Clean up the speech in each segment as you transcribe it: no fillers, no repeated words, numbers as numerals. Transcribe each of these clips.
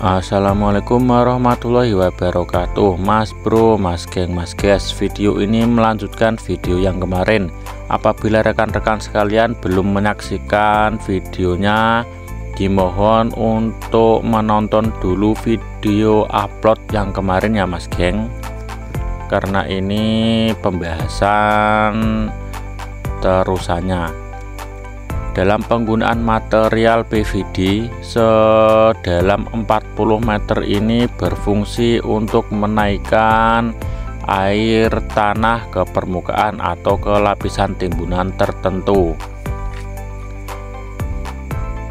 Assalamualaikum warahmatullahi wabarakatuh. Mas bro, mas geng, mas guys, video ini melanjutkan video yang kemarin. Apabila rekan-rekan sekalian belum menyaksikan videonya, dimohon untuk menonton dulu video upload yang kemarin ya mas geng, karena ini pembahasan terusannya. Dalam penggunaan material PVD sedalam 40 meter ini berfungsi untuk menaikkan air tanah ke permukaan atau ke lapisan timbunan tertentu.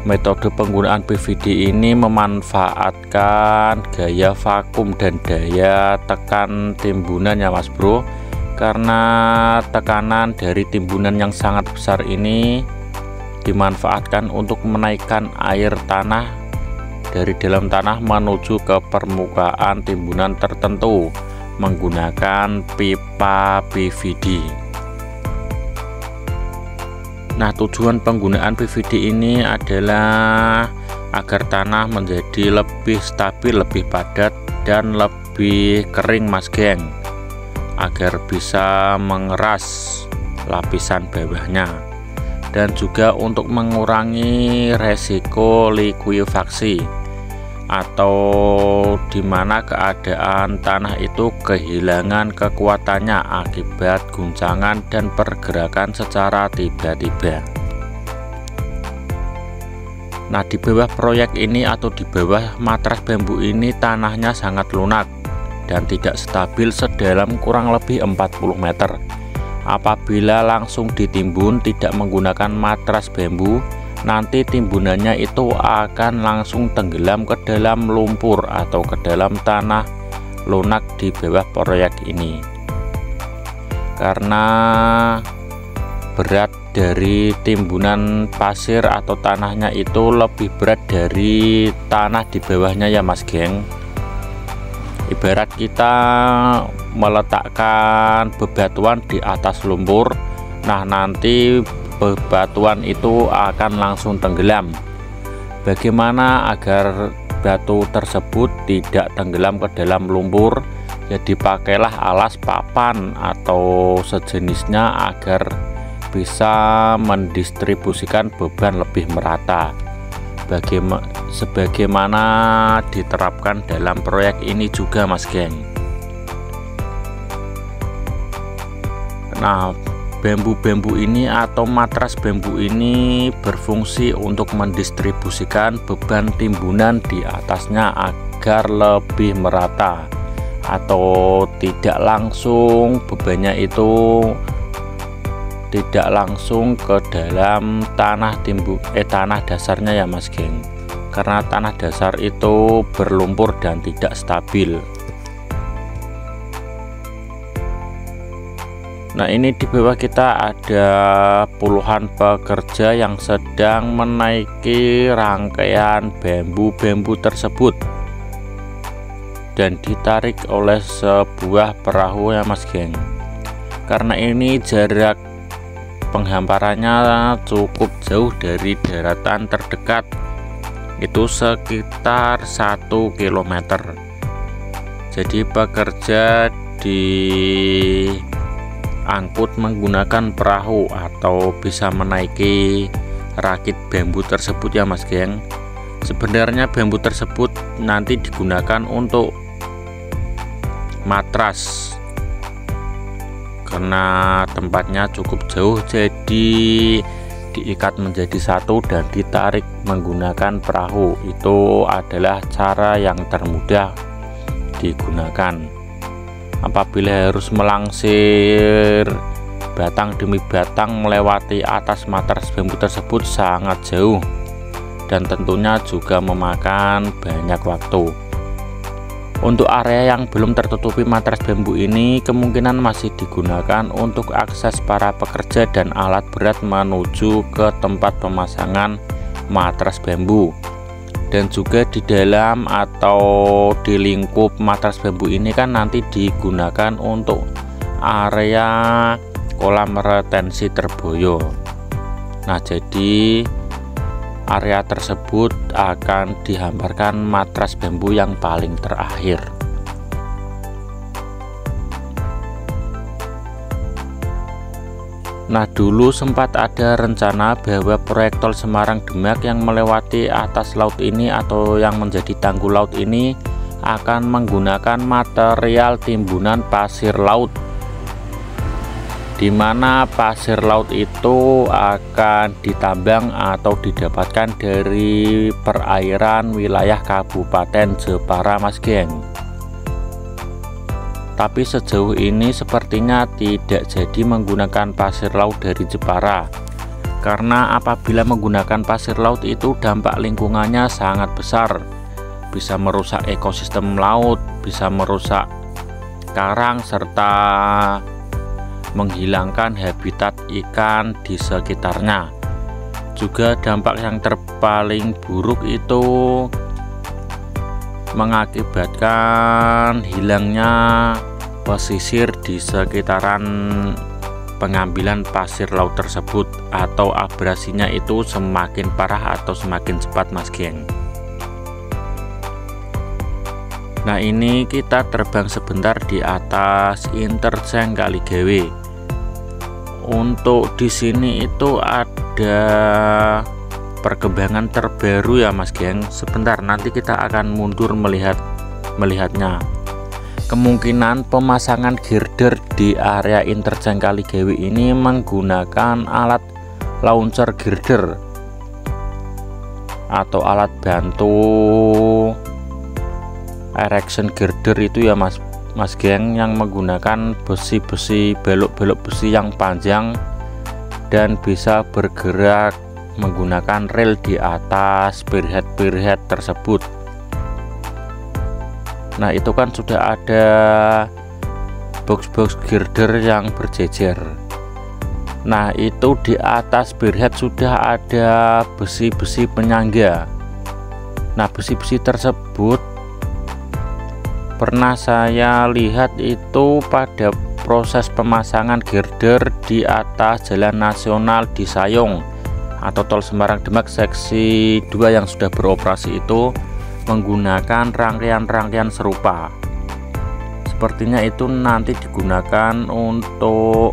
Metode penggunaan PVD ini memanfaatkan gaya vakum dan daya tekan timbunan ya mas bro, karena tekanan dari timbunan yang sangat besar ini dimanfaatkan untuk menaikkan air tanah dari dalam tanah menuju ke permukaan timbunan tertentu menggunakan pipa PVD. Nah, tujuan penggunaan PVD ini adalah agar tanah menjadi lebih stabil, lebih padat dan lebih kering mas geng, agar bisa mengeras lapisan bawahnya, dan juga untuk mengurangi resiko likuifaksi atau dimana keadaan tanah itu kehilangan kekuatannya akibat guncangan dan pergerakan secara tiba-tiba. Nah, di bawah proyek ini atau di bawah matras bambu ini tanahnya sangat lunak dan tidak stabil sedalam kurang lebih 40 meter. Apabila langsung ditimbun tidak menggunakan matras bambu, nanti timbunannya itu akan langsung tenggelam ke dalam lumpur atau ke dalam tanah lunak di bawah proyek ini. Karena berat dari timbunan pasir atau tanahnya itu lebih berat dari tanah di bawahnya ya mas geng. Ibarat kita meletakkan bebatuan di atas lumpur, nah nanti bebatuan itu akan langsung tenggelam. Bagaimana agar batu tersebut tidak tenggelam ke dalam lumpur? Ya dipakailah alas papan atau sejenisnya agar bisa mendistribusikan beban lebih merata, sebagaimana diterapkan dalam proyek ini juga mas geng. Nah, bambu-bambu ini atau matras bambu ini berfungsi untuk mendistribusikan beban timbunan di atasnya agar lebih merata, atau tidak langsung bebannya itu tidak langsung ke dalam tanah tanah dasarnya ya mas geng, karena tanah dasar itu berlumpur dan tidak stabil. Nah, ini di bawah kita ada puluhan pekerja yang sedang menaiki rangkaian bambu-bambu tersebut dan ditarik oleh sebuah perahu ya mas geng. Karena ini jarak penghamparannya cukup jauh dari daratan terdekat, itu sekitar 1 km. Jadi pekerja diangkut menggunakan perahu atau bisa menaiki rakit bambu tersebut ya mas geng. Sebenarnya bambu tersebut nanti digunakan untuk matras, karena tempatnya cukup jauh, jadi diikat menjadi satu dan ditarik menggunakan perahu. Itu adalah cara yang termudah digunakan. Apabila harus melangsir batang demi batang melewati atas matras bambu tersebut sangat jauh dan tentunya juga memakan banyak waktu. Untuk area yang belum tertutupi matras bambu ini kemungkinan masih digunakan untuk akses para pekerja dan alat berat menuju ke tempat pemasangan matras bambu. Dan juga di dalam atau di lingkup matras bambu ini kan nanti digunakan untuk area kolam retensi Terboyo. Nah, jadi area tersebut akan dihamparkan matras bambu yang paling terakhir. Nah, dulu sempat ada rencana bahwa proyek tol Semarang Demak yang melewati atas laut ini atau yang menjadi tanggul laut ini akan menggunakan material timbunan pasir laut, di mana pasir laut itu akan ditambang atau didapatkan dari perairan wilayah Kabupaten Jepara, Mas Geng. Tapi sejauh ini sepertinya tidak jadi menggunakan pasir laut dari Jepara, karena apabila menggunakan pasir laut itu dampak lingkungannya sangat besar, bisa merusak ekosistem laut, bisa merusak karang, serta menghilangkan habitat ikan di sekitarnya. Juga dampak yang terpaling buruk itu mengakibatkan hilangnya pesisir di sekitaran pengambilan pasir laut tersebut, atau abrasinya itu semakin parah atau semakin cepat, Mas Geng. Nah, ini kita terbang sebentar di atas interchange Kaligawe. Untuk di sini itu ada perkembangan terbaru ya, Mas Geng. Sebentar, nanti kita akan mundur melihatnya. Kemungkinan pemasangan girder di area interchange Kaligawe ini menggunakan alat launcher girder atau alat bantu erection girder itu ya, Mas Geng, yang menggunakan besi-besi, belok-belok besi yang panjang dan bisa bergerak menggunakan rel di atas spearhead tersebut. Nah, itu kan sudah ada box-box girder yang berjejer. Nah, itu di atas spearhead sudah ada besi-besi penyangga. Nah, besi-besi tersebut pernah saya lihat itu pada proses pemasangan girder di atas Jalan Nasional di Sayong atau Tol Semarang Demak seksi 2 yang sudah beroperasi itu menggunakan rangkaian-rangkaian serupa. Sepertinya itu nanti digunakan untuk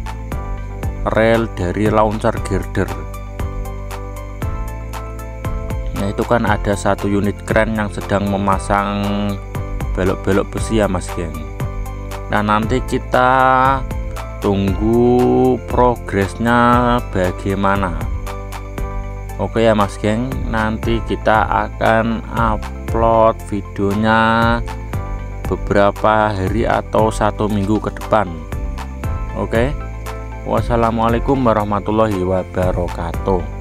rel dari launcher girder. Nah, itu kan ada satu unit kren yang sedang memasang belok-belok besi ya, Mas Geng. Nah, nanti kita tunggu progresnya bagaimana. Oke ya, Mas Geng, nanti kita akan upload videonya beberapa hari atau 1 minggu ke depan. Oke, wassalamualaikum warahmatullahi wabarakatuh.